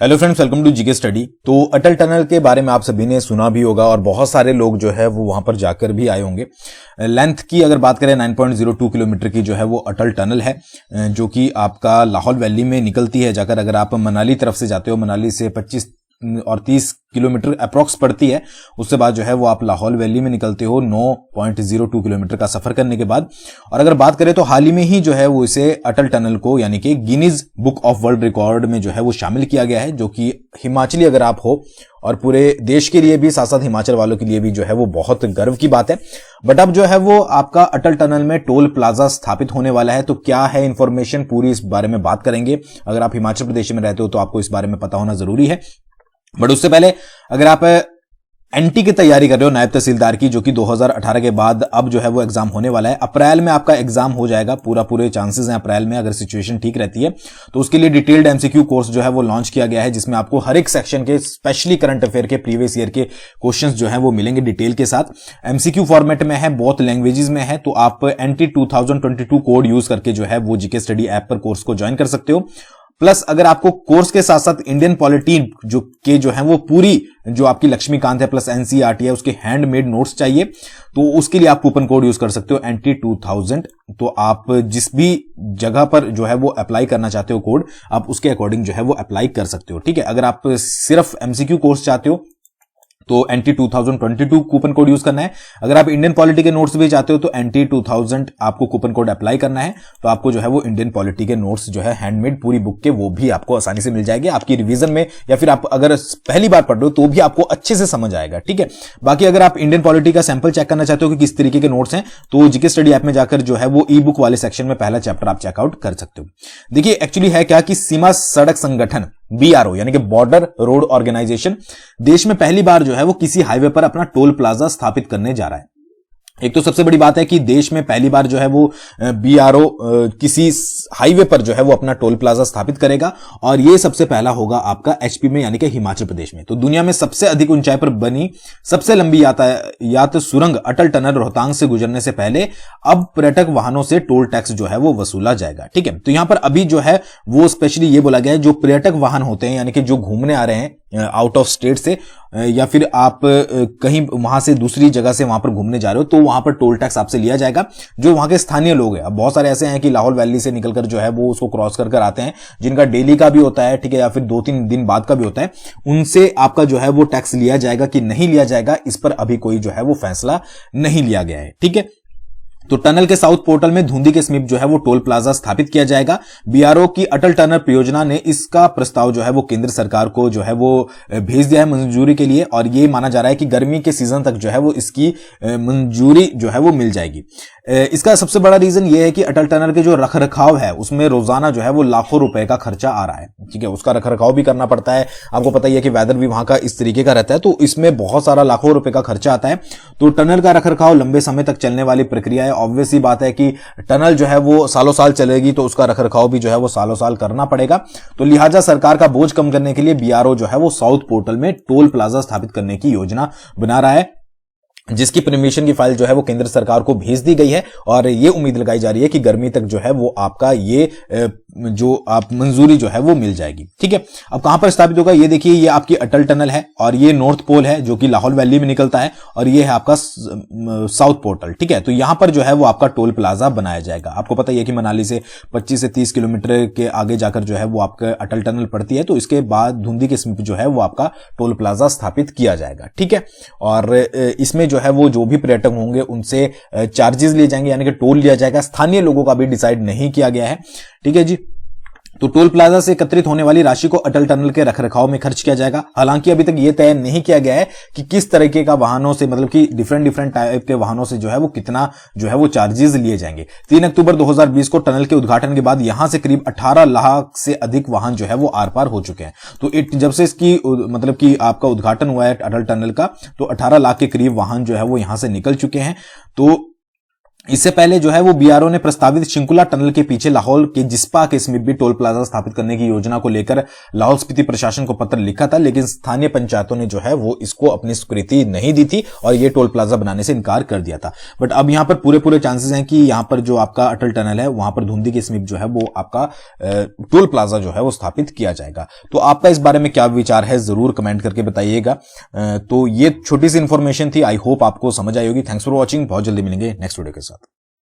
Hello friends, welcome to GK study. तो Atal tunnel के बारे में आप सभी ने सुना भी होगा और बहुत सारे लोग जो है वो वहां पर जाकर भी आए होंगे। लेंथ की अगर बात करें 9.02 किलोमीटर की जो है वो अटल टनल है, जो कि आपका लाहौल वैली में निकलती है जाकर। अगर आप मनाली तरफ से जाते हो, मनाली से 25 और 30 किलोमीटर अप्रॉक्स पड़ती है, उससे बाद जो है वो आप लाहौल वैली में निकलते हो 9.02 किलोमीटर का सफर करने के बाद। और अगर बात करें तो हाल ही में ही जो है वो इसे अटल टनल को यानी कि Guinness book of world record में जो है वो शामिल किया गया है, जो कि हिमाचली अगर आप हो और पूरे देश के लिए भी, साथ साथ हिमाचल वालों के लिए भी जो है वो बहुत गर्व की बात है। बट अब जो है वो आपका अटल टनल में टोल प्लाजा स्थापित होने वाला है। तो क्या है इंफॉर्मेशन, पूरी इस बारे में बात करेंगे। अगर आप हिमाचल प्रदेश में रहते हो तो आपको इस बारे में पता होना जरूरी है। बट उससे पहले अगर आप एनटी की तैयारी कर रहे हो, नायब तहसीलदार की, जो कि 2018 के बाद अब जो है वो एग्जाम होने वाला है। अप्रैल में आपका एग्जाम हो जाएगा, पूरे चांसेस हैं अप्रैल में, अगर सिचुएशन ठीक रहती है तो। उसके लिए डिटेल्ड एमसीक्यू कोर्स जो है वो लॉन्च किया गया है, जिसमें आपको हर एक सेक्शन के, स्पेशली करंट अफेयर के प्रीवियस ईयर के क्वेश्चंस जो है वो मिलेंगे डिटेल के साथ। एमसीक्यू फॉर्मेट में है, बहुत लैंग्वेजेस में है। तो आप एनटी 2022 कोड यूज करके जो है वो जीके स्टडी ऐप पर कोर्स को ज्वाइन कर सकते हो। प्लस अगर आपको कोर्स के साथ साथ इंडियन पॉलिटी जो है वो पूरी, जो आपकी लक्ष्मीकांत है प्लस एनसीईआरटी है, उसके हैंडमेड नोट्स चाहिए, तो उसके लिए आप कूपन कोड यूज कर सकते हो एनटी 2000। तो आप जिस भी जगह पर जो है वो अप्लाई करना चाहते हो कोड, आप उसके अकॉर्डिंग जो है वो अप्लाई कर सकते हो। ठीक है, अगर आप सिर्फ एमसीक्यू कोर्स चाहते हो तो एनटी 2022 कूपन कोड यूज करना है। अगर आप इंडियन पॉलिटी के नोट्स भी चाहते हो तो एनटी 2000 आपको कूपन कोड अप्लाई करना है। तो आपको जो है वो इंडियन पॉलिटी के नोट्स जो है हैंडमेड पूरी बुक के, वो भी आपको आसानी से मिल जाएंगे आपकी रिवीजन में, या फिर आप अगर पहली बार पढ़ रहे हो तो भी आपको अच्छे से समझ आएगा। ठीक है, बाकी अगर आप इंडियन पॉलिटी का सैंपल चेक करना चाहते हो कि किस तरीके के नोट्स हैं, तो जीके स्टडी ऐप में जाकर जो है वो ई बुक वाले सेक्शन में पहला चैप्टर आप चेकआउट कर सकते हो। देखिए एक्चुअली है क्या कि सीमा सड़क संगठन बीआरओ यानी कि बॉर्डर रोड ऑर्गेनाइजेशन देश में पहली बार जो है वो किसी हाईवे पर अपना टोल प्लाजा स्थापित करने जा रहा है। एक तो सबसे बड़ी बात है कि देश में पहली बार जो है वो बीआरओ किसी हाईवे पर जो है वो अपना टोल प्लाजा स्थापित करेगा, और ये सबसे पहला होगा आपका एचपी में यानी कि हिमाचल प्रदेश में। तो दुनिया में सबसे अधिक ऊंचाई पर बनी सबसे लंबी यातायात सुरंग अटल टनल रोहतांग से गुजरने से पहले अब पर्यटक वाहनों से टोल टैक्स जो है वो वसूला जाएगा। ठीक है, तो यहां पर अभी जो है वो स्पेशली ये बोला गया है, जो पर्यटक वाहन होते हैं यानी कि जो घूमने आ रहे हैं आउट ऑफ स्टेट से, या फिर आप कहीं वहां से दूसरी जगह से वहां पर घूमने जा रहे हो, तो वहां पर टोल टैक्स आपसे लिया जाएगा। जो वहां के स्थानीय लोग हैं, अब बहुत सारे ऐसे हैं कि लाहौल वैली से निकलकर जो है वो उसको क्रॉस कर आते हैं, जिनका डेली का भी होता है, ठीक है, या फिर 2-3 दिन बाद का भी होता है, उनसे आपका जो है वो टैक्स लिया जाएगा कि नहीं लिया जाएगा, इस पर अभी कोई जो है वो फैसला नहीं लिया गया है। ठीक है, तो टनल के साउथ पोर्टल में धुंधी के समीप जो है वो टोल प्लाजा स्थापित किया जाएगा। बीआरओ की अटल टनल परियोजना ने इसका प्रस्ताव जो है वो केंद्र सरकार को जो है वो भेज दिया है मंजूरी के लिए, और ये माना जा रहा है कि गर्मी के सीजन तक जो है वो इसकी मंजूरी जो है वो मिल जाएगी। इसका सबसे बड़ा रीजन ये है कि अटल टनल के जो रखरखाव है उसमें रोजाना जो है वो लाखों रुपए का खर्चा आ रहा है। ठीक है, उसका रखरखाव भी करना पड़ता है। आपको पता ही है कि वेदर भी वहां का इस तरीके का रहता है, तो इसमें बहुत सारा लाखों रुपए का खर्चा आता है। तो टनल का रखरखाव लंबे समय तक चलने वाली प्रक्रिया है। ऑब्वियस ही बात है कि टनल जो है वो सालों साल चलेगी, तो उसका रखरखाव भी जो है वो सालों साल करना पड़ेगा। तो लिहाजा सरकार का बोझ कम करने के लिए बीआरओ जो है वो साउथ पोर्टल में टोल प्लाजा स्थापित करने की योजना बना रहा है, जिसकी परमिशन की फाइल जो है वो केंद्र सरकार को भेज दी गई है। और ये उम्मीद लगाई जा रही है कि गर्मी तक जो है वो आपका ये जो आप मंजूरी जो है वो मिल जाएगी। ठीक है, अब कहां पर स्थापित होगा, ये देखिए, ये आपकी अटल टनल है और ये नॉर्थ पोल है जो कि लाहौल वैली में निकलता है, और ये है आपका साउथ पोर्टल। ठीक है, तो यहां पर जो है वो आपका टोल प्लाजा बनाया जाएगा। आपको पता ही है कि मनाली से 25 से 30 किलोमीटर के आगे जाकर जो है वो आपका अटल टनल पड़ती है, तो इसके बाद धुंधी के समीप जो है वो आपका टोल प्लाजा स्थापित किया जाएगा। ठीक है, और इसमें जो है वो जो भी पर्यटक होंगे उनसे चार्जेस लिए जाएंगे यानी कि टोल लिया जाएगा। स्थानीय लोगों का भी डिसाइड नहीं किया गया है। ठीक है जी, तो टोल प्लाजा से एकत्रित होने वाली राशि को अटल टनल के रखरखाव में खर्च किया जाएगा। हालांकि अभी तक यह तय नहीं किया गया है कि किस तरीके का वाहनों से, मतलब कि डिफरेंट टाइप के वाहनों से जो है वो कितना जो है वो चार्जेस लिए जाएंगे। 3 अक्टूबर 2020 को टनल के उद्घाटन के बाद यहां से करीब 18 लाख से अधिक वाहन जो है वो आर पार हो चुके हैं। तो जब से इसकी मतलब कि आपका उद्घाटन हुआ है अटल टनल का, तो 18 लाख के करीब वाहन जो है वो यहां से निकल चुके हैं। तो इससे पहले जो है वो बीआरओ ने प्रस्तावित शिंकुला टनल के पीछे लाहौल के जिस्पा के समीप भी टोल प्लाजा स्थापित करने की योजना को लेकर लाहौल स्पीति प्रशासन को पत्र लिखा था, लेकिन स्थानीय पंचायतों ने जो है वो इसको अपनी स्वीकृति नहीं दी थी और ये टोल प्लाजा बनाने से इनकार कर दिया था। बट अब यहां पर पूरे चांसेस हैं कि यहां पर जो आपका अटल टनल है वहां पर धुंधी के समीप जो है वो आपका टोल प्लाजा जो है वो स्थापित किया जाएगा। तो आपका इस बारे में क्या विचार है जरूर कमेंट करके बताइएगा। तो ये छोटी सी इंफॉर्मेशन थी, आई होप आपको समझ आई होगी। थैंक्स फॉर वॉचिंग, बहुत जल्दी मिलेंगे नेक्स्ट वीडियो के साथ।